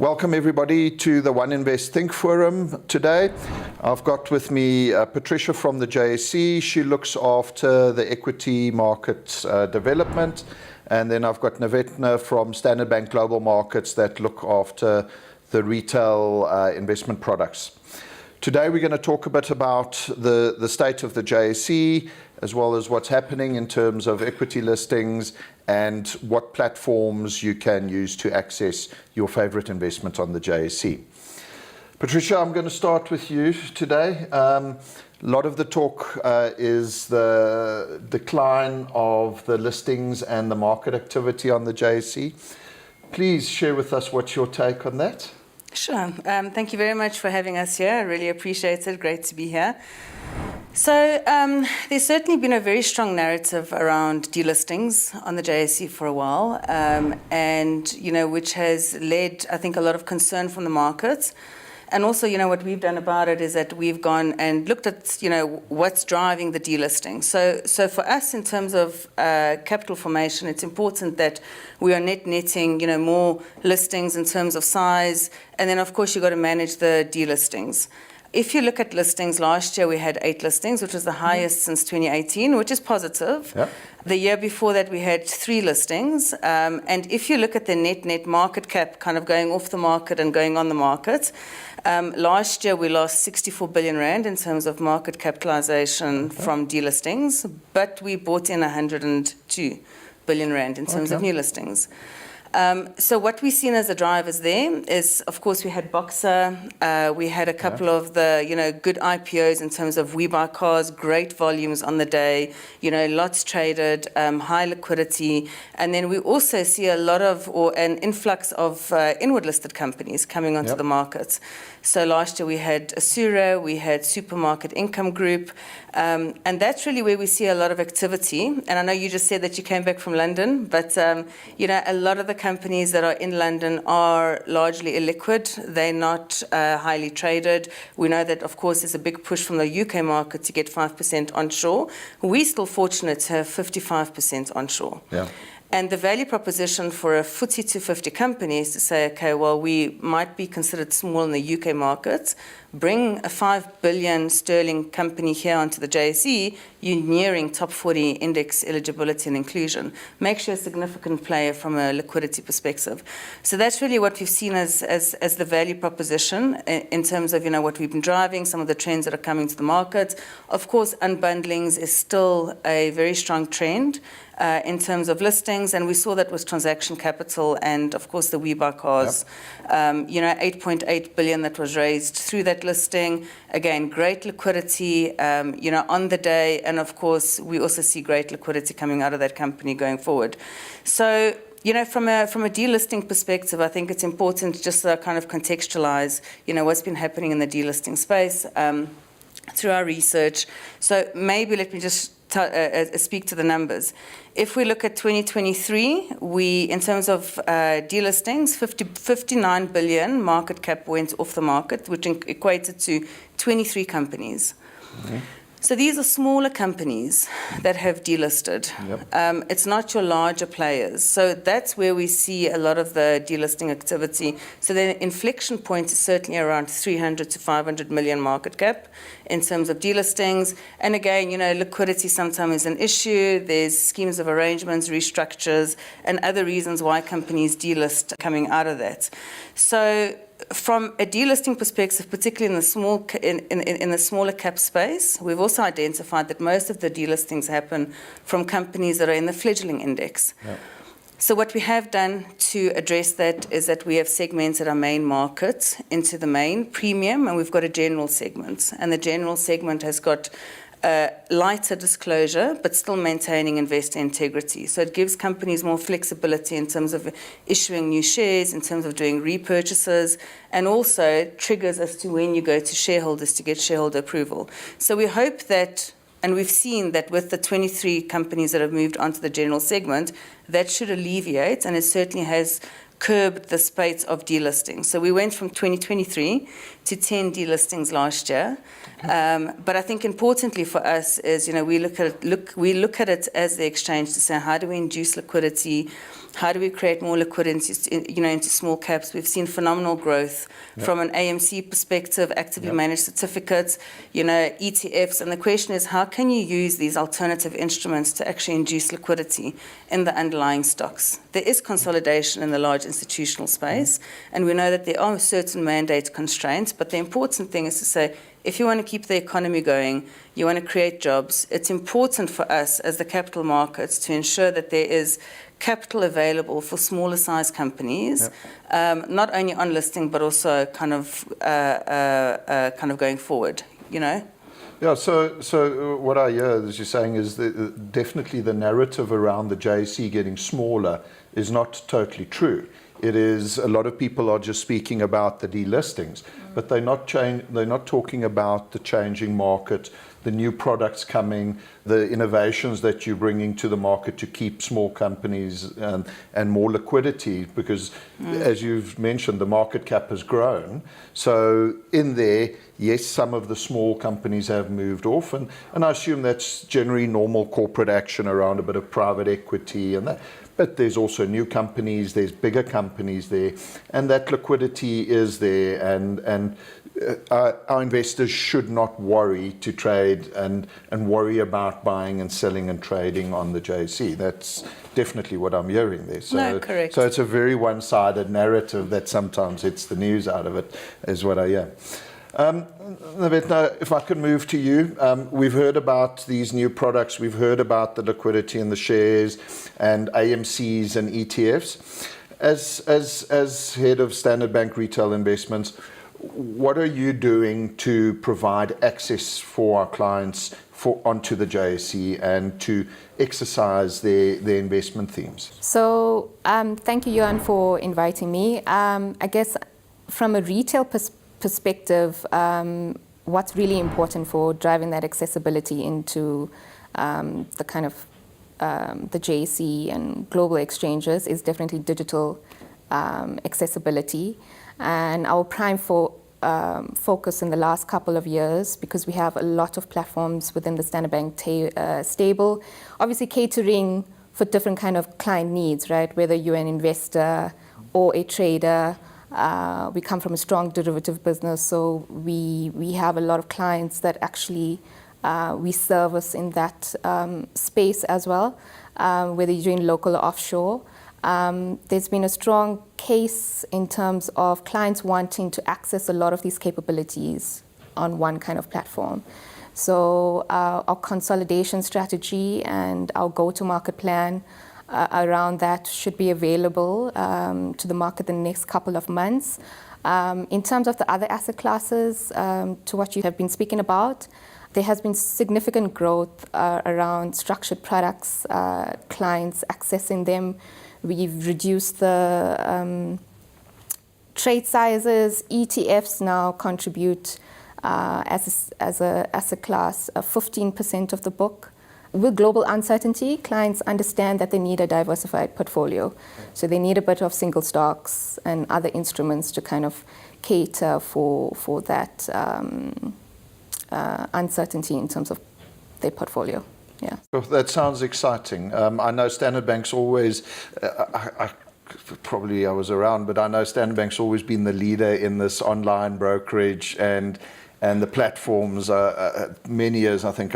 Welcome everybody to the One Invest Think Forum today. I've got with me Patrycja from the JSE. She looks after the equity market development. And then I've got Nivedna from Standard Bank Global Markets that look after the retail investment products. Today we're going to talk a bit about the state of the JSE, as well as what's happening in terms of equity listings and what platforms you can use to access your favorite investment on the JSE. Patrycja, I'm going to start with you today. A lot of the talk is the decline of the listings and the market activity on the JSE. Please share with us what's your take on that. Sure. Thank you very much for having us here. I really appreciate it. Great to be here. So there's certainly been a very strong narrative around delistings on the JSE for a while, and which has led, I think, a lot of concern from the markets. And also, what we've done about it is that we've gone and looked at, what's driving the delisting. So for us, in terms of capital formation, it's important that we are netting, more listings in terms of size. And then, of course, you've got to manage the delistings. If you look at listings, last year we had 8 listings, which was the highest since 2018, which is positive. Yep. The year before that we had 3 listings. And if you look at the net market cap kind of going off the market and going on the market, last year we lost 64 billion rand in terms of market capitalization from delistings, but we bought in 102 billion rand in terms of new listings. So what we've seen as the drivers there is, of course, we had Boxer, we had a couple of the, good IPOs in terms of We Buy Cars, great volumes on the day, lots traded, high liquidity. And then we also see a lot of, or an influx of inward listed companies coming onto the market. So last year we had Asura, we had Supermarket Income Group, and that's really where we see a lot of activity. And I know you just said that you came back from London, but, a lot of the companies that are in London are largely illiquid. They're not highly traded. We know that, of course, there's a big push from the UK market to get 5% onshore. We're still fortunate to have 55% onshore. Yeah. And the value proposition for a FTSE 250 company is to say, okay, well, we might be considered small in the UK market, bring a 5 billion sterling company here onto the JSE, you're nearing top 40 index eligibility and inclusion. Makes you a significant player from a liquidity perspective. So that's really what we've seen as the value proposition in terms of, what we've been driving, some of the trends that are coming to the market. Of course, unbundlings is still a very strong trend. In terms of listings, and we saw that with transaction capital and, of course, the We Buy Cars, 8.8 billion that was raised through that listing. Again, great liquidity, on the day, and of course, we also see great liquidity coming out of that company going forward. So, from a delisting perspective, I think it's important just to kind of contextualize, what's been happening in the delisting space through our research. So maybe let me just speak to the numbers. If we look at 2023, in terms of delistings, 59 billion market cap went off the market, which equated to 23 companies. Mm-hmm. So these are smaller companies that have delisted. Yep. It's not your larger players. So that's where we see a lot of the delisting activity. So the inflection point is certainly around 300 to 500 million market cap in terms of delistings. And again, liquidity sometimes is an issue. There's schemes of arrangements, restructures, and other reasons why companies delist coming out of that. So from a delisting perspective, particularly in the smaller cap space, we've also identified that most of the delistings happen from companies that are in the fledgling index. Yep. So what we have done to address that is that we have segmented our main market into the main premium, and we've got a general segment. And the general segment has got lighter disclosure, but still maintaining investor integrity. So it gives companies more flexibility in terms of issuing new shares, in terms of doing repurchases, and also triggers as to when you go to shareholders to get shareholder approval. So we hope that, and we've seen that with the 23 companies that have moved onto the general segment, that should alleviate, and it certainly has curbed the spate of delisting. So we went from 2023 to 10 delistings last year. But I think importantly for us is, we look at it as the exchange to say, how do we induce liquidity? How do we create more liquidity, into small caps? We've seen phenomenal growth from an AMC perspective, actively managed certificates, ETFs. And the question is, how can you use these alternative instruments to actually induce liquidity in the underlying stocks? There is consolidation in the large institutional space, and we know that there are certain mandate constraints, but the important thing is to say, if you want to keep the economy going, you want to create jobs, it's important for us as the capital markets to ensure that there is capital available for smaller size companies, not only on listing, but also kind of going forward, Yeah, so what I hear, as you're saying, is that definitely the narrative around the JSE getting smaller is not totally true. It is, a lot of people are just speaking about the delistings, but they're not talking about the changing market, the new products coming, the innovations that you're bringing to the market to keep small companies and more liquidity, because as you've mentioned, the market cap has grown. So in there, yes, some of the small companies have moved off, and I assume that's generally normal corporate action around a bit of private equity and that. But there's also new companies, there's bigger companies there, and that liquidity is there, and our investors should not worry to trade and worry about buying and selling and trading on the JSE. That's definitely what I'm hearing there. So, no, correct. So it's a very one-sided narrative that sometimes hits the news out of it, is what I hear. Nivedna, if I could move to you. We've heard about these new products. We've heard about the liquidity in the shares and AMCs and ETFs. As head of Standard Bank Retail Investments, what are you doing to provide access for our clients onto the JSE and to exercise their investment themes? So thank you, Johann, for inviting me. I guess from a retail perspective, what's really important for driving that accessibility into the kind of the JSE and global exchanges is definitely digital accessibility. And our prime focus in the last couple of years, because we have a lot of platforms within the Standard Bank stable, obviously catering for different kind of client needs, right? Whether you're an investor or a trader. We come from a strong derivative business, so we have a lot of clients that actually we service in that space as well, whether you're doing local or offshore. There's been a strong case in terms of clients wanting to access a lot of these capabilities on one kind of platform. So our consolidation strategy and our go-to-market plan around that should be available to the market in the next couple of months. In terms of the other asset classes, to what you have been speaking about, there has been significant growth around structured products, clients accessing them. We've reduced the trade sizes. ETFs now contribute as a asset class 15% of the book. With global uncertainty, clients understand that they need a diversified portfolio. So they need a bit of single stocks and other instruments to kind of cater for that uncertainty in terms of their portfolio. Yeah. Well, that sounds exciting. I know Standard Bank's always, probably I was around, but I know Standard Bank's always been the leader in this online brokerage and the platforms. Many years, I think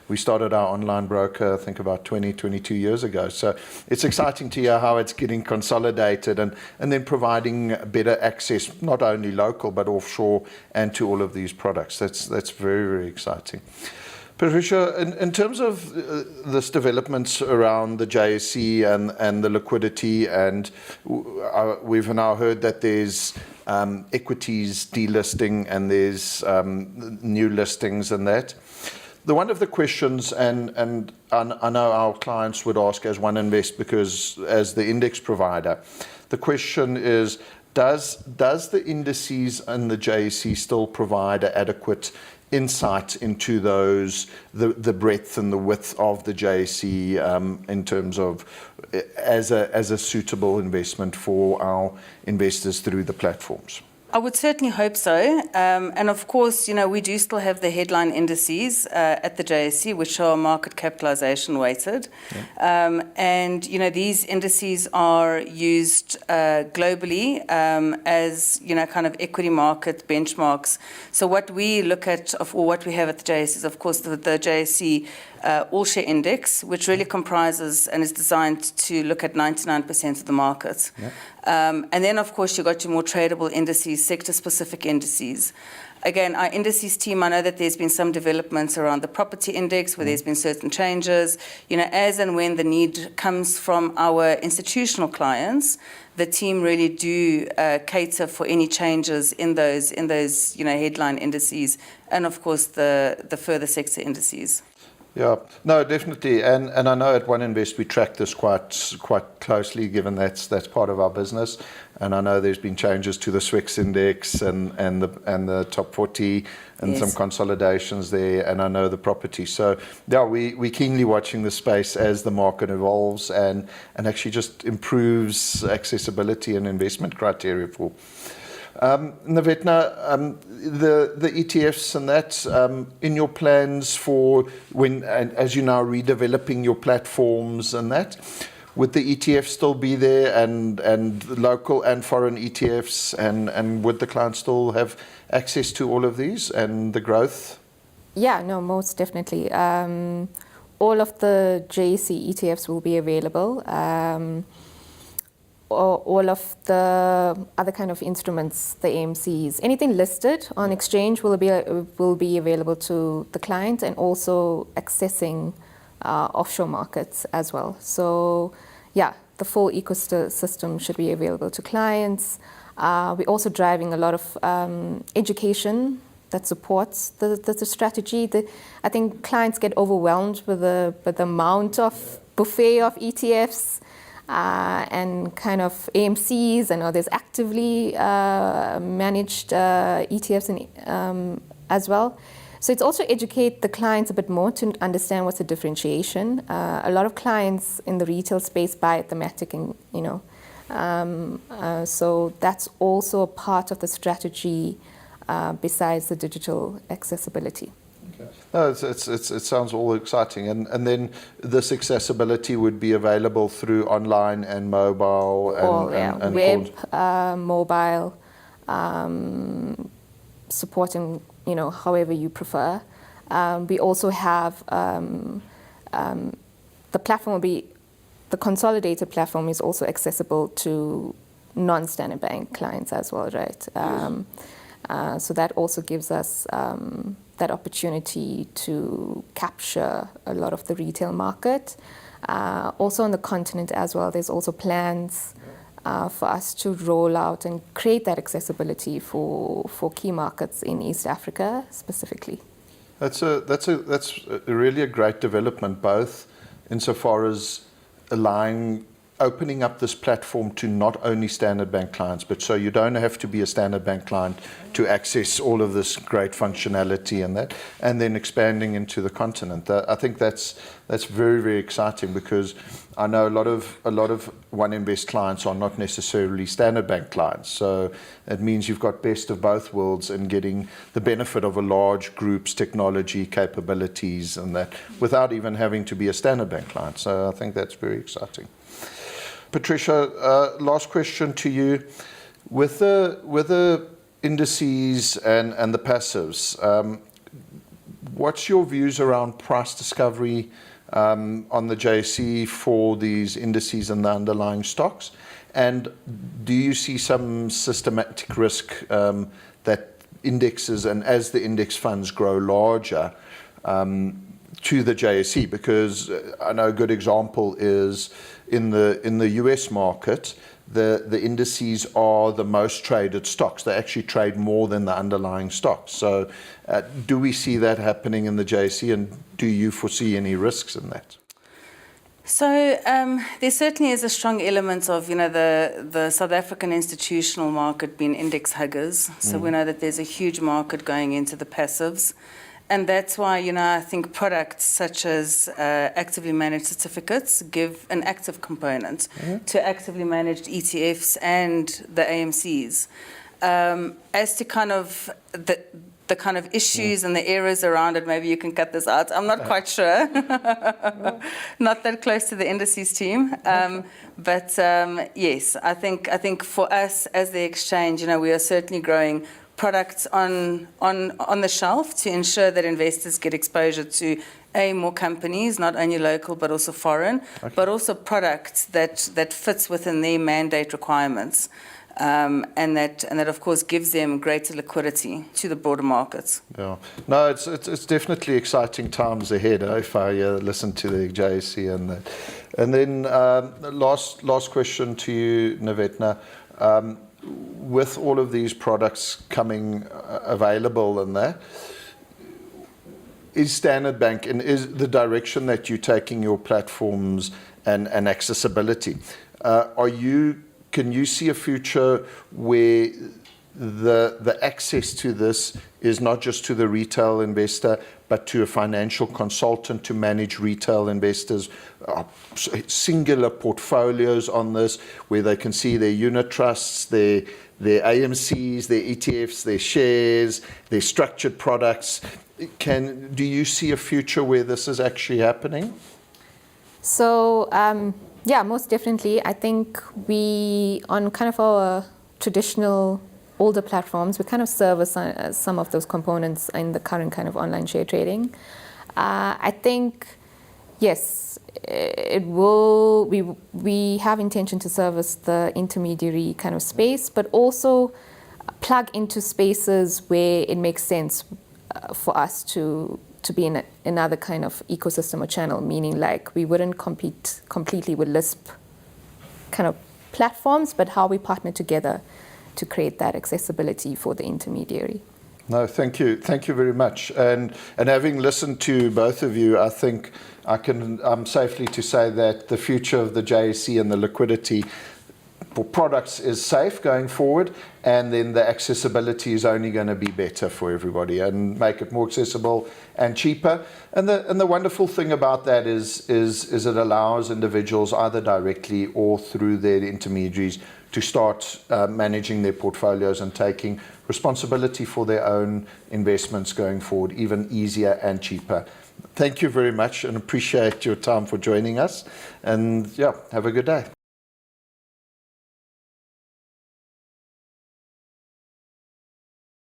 we started our online broker, I think about 22 years ago. So it's exciting to hear how it's getting consolidated and then providing better access, not only local, but offshore, and to all of these products. That's very, very exciting. Patrycja, in terms of this developments around the JSE and the liquidity, and we've now heard that there's equities delisting and there's new listings and that. One of the questions, and I know our clients would ask as One Invest, because as the index provider, the question is, does the indices and the JSE still provide adequate insight into the breadth and the width of the JSE in terms of as a suitable investment for our investors through the platforms? I would certainly hope so. And of course, we do still have the headline indices at the JSE, which are market capitalization weighted. Yeah. And, these indices are used globally as, kind of equity market benchmarks. So what we look at, or what we have at the JSE is, of course, the JSE all-share index, which really comprises and is designed to look at 99% of the market. Yeah. And then, of course, you've got your more tradable indices, sector-specific indices. Again, our indices team, I know that there's been some developments around the property index where there's been certain changes. As and when the need comes from our institutional clients, the team really do cater for any changes in those headline indices and, of course, the further sector indices. Yeah, no, definitely, and I know at One Invest we track this quite closely, given that's part of our business, and I know there's been changes to the SWIX index and the top 40 and yes. Some consolidations there, and I know the property. So yeah, we're keenly watching the space as the market evolves and actually just improves accessibility and investment criteria for. Nivedna, the ETFs and that, in your plans for when, and as you're now redeveloping your platforms and that, would the ETFs still be there and local and foreign ETFs and would the clients still have access to all of these and the growth? Yeah, no, most definitely. All of the JSE ETFs will be available. All of the other kind of instruments, the AMCs, anything listed on exchange will be available to the client, and also accessing offshore markets as well. So yeah, the full ecosystem should be available to clients. We're also driving a lot of education that supports the strategy. I think clients get overwhelmed with the amount of buffet of ETFs. And kind of AMCs, and there's actively managed ETFs as well. So it's also educate the clients a bit more to understand what's the differentiation. A lot of clients in the retail space buy thematic, and so that's also a part of the strategy besides the digital accessibility. Okay. No, it sounds all exciting, and then this accessibility would be available through online and mobile and web, mobile, supporting however you prefer. We also have the platform will be the consolidated platform is also accessible to non-standard bank clients as well, right? Yes. So that also gives us that opportunity to capture a lot of the retail market. Also on the continent as well, there's also plans for us to roll out and create that accessibility for key markets in East Africa specifically. That's really a great development, both insofar as opening up this platform to not only standard bank clients, but so you don't have to be a standard bank client to access all of this great functionality and then expanding into the continent. I think that's very, very exciting, because I know a lot of One Invest clients are not necessarily standard bank clients. So it means you've got best of both worlds and getting the benefit of a large group's technology capabilities and that without even having to be a standard bank client. So I think that's very exciting. Patrycja, last question to you. With the indices and the passives, what's your views around price discovery on the JSE for these indices and the underlying stocks? And do you see some systematic risk that indexes, and as the index funds grow larger, to the JSE? Because I know a good example is in the US market, the indices are the most traded stocks. They actually trade more than the underlying stocks. So do we see that happening in the JSE, and do you foresee any risks in that? So there certainly is a strong element of the South African institutional market being index huggers. So we know that there's a huge market going into the passives. And that's why, I think products such as actively managed certificates give an active component to actively managed ETFs and the AMCs. As to kind of the kind of issues and the areas around it, maybe you can cut this out. I'm not quite sure. Not that close to the indices team. But yes, I think for us as the exchange, we are certainly growing products on the shelf to ensure that investors get exposure to more companies, not only local but also foreign, but also products that fits within their mandate requirements. And that of course gives them greater liquidity to the broader markets. Yeah, no, it's definitely exciting times ahead. If I listen to the JSE and then last question to you, Nivedna. With all of these products coming available in there, is Standard Bank and is the direction that you're taking your platforms and accessibility? Can you see a future where the access to this is not just to the retail investor, but to a financial consultant to manage retail investors, singular portfolios on this, where they can see their unit trusts, their AMCs, their ETFs, their shares, their structured products? Do you see a future where this is actually happening? So, yeah, most definitely. I think we, on kind of our traditional older platforms, we kind of service some of those components in the current kind of online share trading. I think, yes, it will. We have intention to service the intermediary kind of space, but also plug into spaces where it makes sense for us to be in another kind of ecosystem or channel, meaning like we wouldn't compete completely with Lisp kind of platforms, but how we partner together to create that accessibility for the intermediary. No, thank you very much. And having listened to both of you, I think I'm safely to say that the future of the JSE and the liquidity for products is safe going forward, and then the accessibility is only going to be better for everybody and make it more accessible and cheaper. And the wonderful thing about that is it allows individuals either directly or through their intermediaries to start managing their portfolios and taking responsibility for their own investments going forward, even easier and cheaper. Thank you very much and appreciate your time for joining us. And yeah, have a good day.